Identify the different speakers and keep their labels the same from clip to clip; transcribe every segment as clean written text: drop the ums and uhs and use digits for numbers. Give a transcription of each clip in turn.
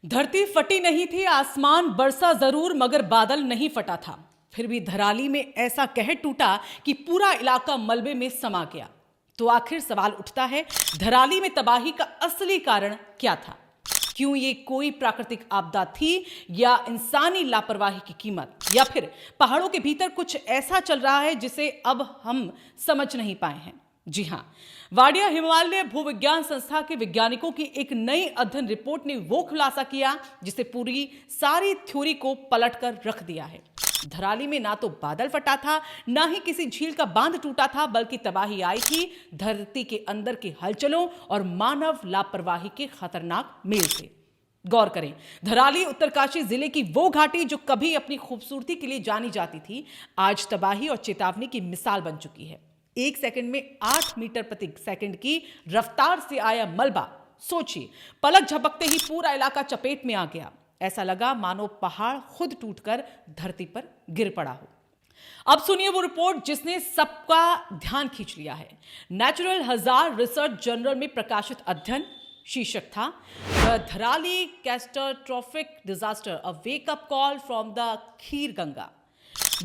Speaker 1: धरती फटी नहीं थी, आसमान बरसा जरूर, मगर बादल नहीं फटा था। फिर भी धराली में ऐसा कहर टूटा कि पूरा इलाका मलबे में समा गया। तो आखिर सवाल उठता है, धराली में तबाही का असली कारण क्या था? क्यों ये कोई प्राकृतिक आपदा थी, या इंसानी लापरवाही की कीमत, या फिर पहाड़ों के भीतर कुछ ऐसा चल रहा है जिसे अब हम समझ नहीं पाए हैं? जी हां, वाडिया हिमालय भूविज्ञान संस्था के वैज्ञानिकों की एक नई अध्ययन रिपोर्ट ने वो खुलासा किया जिसे पूरी सारी थ्योरी को पलटकर रख दिया है। धराली में ना तो बादल फटा था, ना ही किसी झील का बांध टूटा था, बल्कि तबाही आई थी धरती के अंदर के हलचलों और मानव लापरवाही के खतरनाक मेल से। गौर करें, धराली उत्तरकाशी जिले की वो घाटी जो कभी अपनी खूबसूरती के लिए जानी जाती थी, आज तबाही और चेतावनी की मिसाल बन चुकी है। एक सेकंड में 8 मीटर प्रति सेकंड की रफ्तार से आया मलबा, सोचिए, पलक झपकते ही पूरा इलाका चपेट में आ गया। ऐसा लगा मानो पहाड़ खुद टूटकर धरती पर गिर पड़ा हो। अब सुनिए वो रिपोर्ट जिसने सबका ध्यान खींच लिया है। नेचुरल हजार्ड रिसर्च जर्नल में प्रकाशित अध्ययन, शीर्षक था the Dharali catastrophic disaster, a wake up call from the kheer Ganga.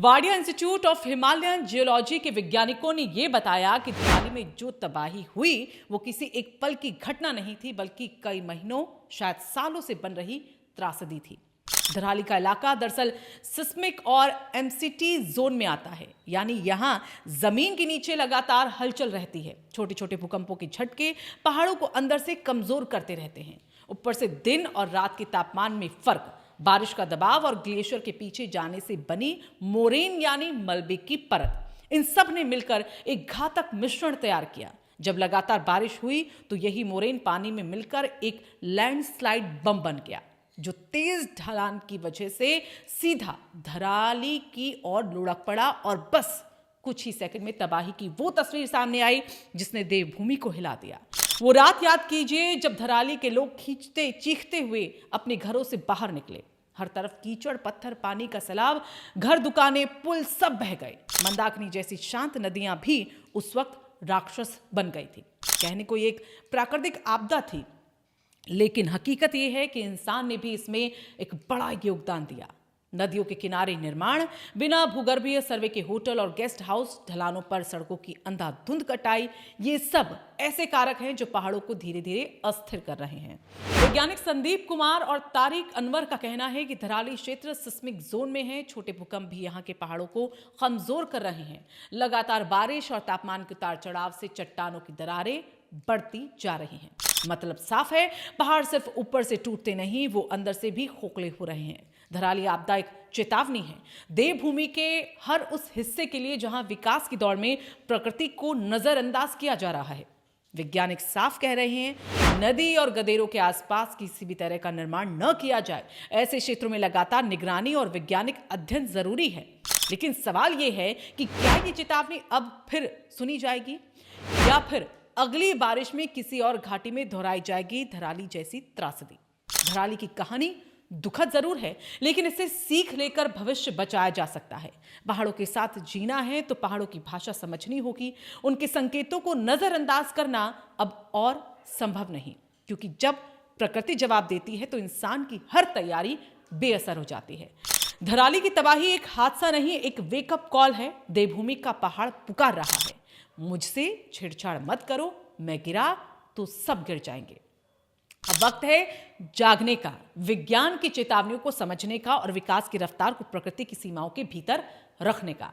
Speaker 1: Wadia institute of Himalayan geology के वैज्ञानिकों ने यह बताया कि धराली में जो तबाही हुई वो किसी एक पल की घटना नहीं थी, बल्कि कई महीनों, शायद सालों से बन रही त्रासदी थी। धराली का इलाका दरअसल सिस्मिक और एमसीटी जोन में आता है, यानी यहां जमीन के नीचे लगातार हलचल रहती है। छोटे छोटे भूकंपों के झटके पहाड़ों को अंदर से कमजोर करते रहते हैं। ऊपर से दिन और रात के तापमान में फर्क, बारिश का दबाव और ग्लेशियर के पीछे जाने से बनी मोरेन यानी मलबे की परत, इन सब ने मिलकर एक घातक मिश्रण तैयार किया। जब लगातार बारिश हुई तो यही मोरेन पानी में मिलकर एक लैंडस्लाइड बम बन गया, जो तेज ढलान की वजह से सीधा धराली की ओर लुढ़क पड़ा और बस कुछ ही सेकंड में तबाही की वो तस्वीर सामने आई जिसने देवभूमि को हिला दिया। वो रात याद कीजिए जब धराली के लोग खींचते चीखते हुए अपने घरों से बाहर निकले। हर तरफ कीचड़, पत्थर, पानी का सैलाब, घर, दुकानें, पुल सब बह गए। मंदाकिनी जैसी शांत नदियां भी उस वक्त राक्षस बन गई थी। कहने को ये एक प्राकृतिक आपदा थी, लेकिन हकीकत यह है कि इंसान ने भी इसमें एक बड़ा योगदान दिया। नदियों के किनारे निर्माण, बिना भूगर्भीय सर्वे के होटल और गेस्ट हाउस, ढलानों पर सड़कों की अंधाधुंध कटाई, ये सब ऐसे कारक हैं जो पहाड़ों को धीरे धीरे अस्थिर कर रहे हैं। वैज्ञानिक संदीप कुमार और तारिक अनवर का कहना है कि धराली क्षेत्र सिस्मिक जोन में है। छोटे भूकंप भी यहाँ के पहाड़ों को कमजोर कर रहे हैं। लगातार बारिश और तापमान के उतार चढ़ाव से चट्टानों की दरारें बढ़ती जा रही हैं। मतलब साफ है, पहाड़ सिर्फ ऊपर से टूटते नहीं, वो अंदर से भी खोखले हो रहे हैं। धराली आपदा एक चेतावनी है देवभूमि के हर उस हिस्से के लिए जहां विकास की दौड़ में प्रकृति को नजरअंदाज किया जा रहा है। वैज्ञानिक साफ कह रहे हैं, नदी और गदेरों के आसपास किसी भी तरह का निर्माण न किया जाए। ऐसे क्षेत्रों में लगातार निगरानी और वैज्ञानिक अध्ययन जरूरी है। लेकिन सवाल यह है कि क्या ये चेतावनी अब फिर सुनी जाएगी, या फिर अगली बारिश में किसी और घाटी में दोहराई जाएगी धराली जैसी त्रासदी। धराली की कहानी दुखद जरूर है, लेकिन इससे सीख लेकर भविष्य बचाया जा सकता है। पहाड़ों के साथ जीना है तो पहाड़ों की भाषा समझनी होगी। उनके संकेतों को नजरअंदाज करना अब और संभव नहीं, क्योंकि जब प्रकृति जवाब देती है तो इंसान की हर तैयारी बेअसर हो जाती है। धराली की तबाही एक हादसा नहीं, एक वेकअप कॉल है। देवभूमि का पहाड़ पुकार रहा है, मुझसे छेड़छाड़ मत करो, मैं गिरा तो सब गिर जाएंगे। अब वक्त है जागने का, विज्ञान की चेतावनियों को समझने का और विकास की रफ्तार को प्रकृति की सीमाओं के भीतर रखने का।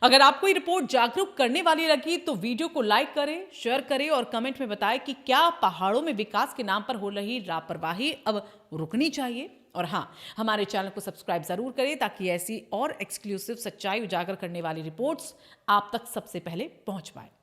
Speaker 1: अगर आपको ये रिपोर्ट जागरूक करने वाली लगी तो वीडियो को लाइक करें, शेयर करें और कमेंट में बताएं कि क्या पहाड़ों में विकास के नाम पर हो रही लापरवाही अब रुकनी चाहिए। और हाँ, हमारे चैनल को सब्सक्राइब जरूर करें ताकि ऐसी और एक्सक्लूसिव सच्चाई उजागर करने वाली रिपोर्ट्स आप तक सबसे पहले पहुंच पाए।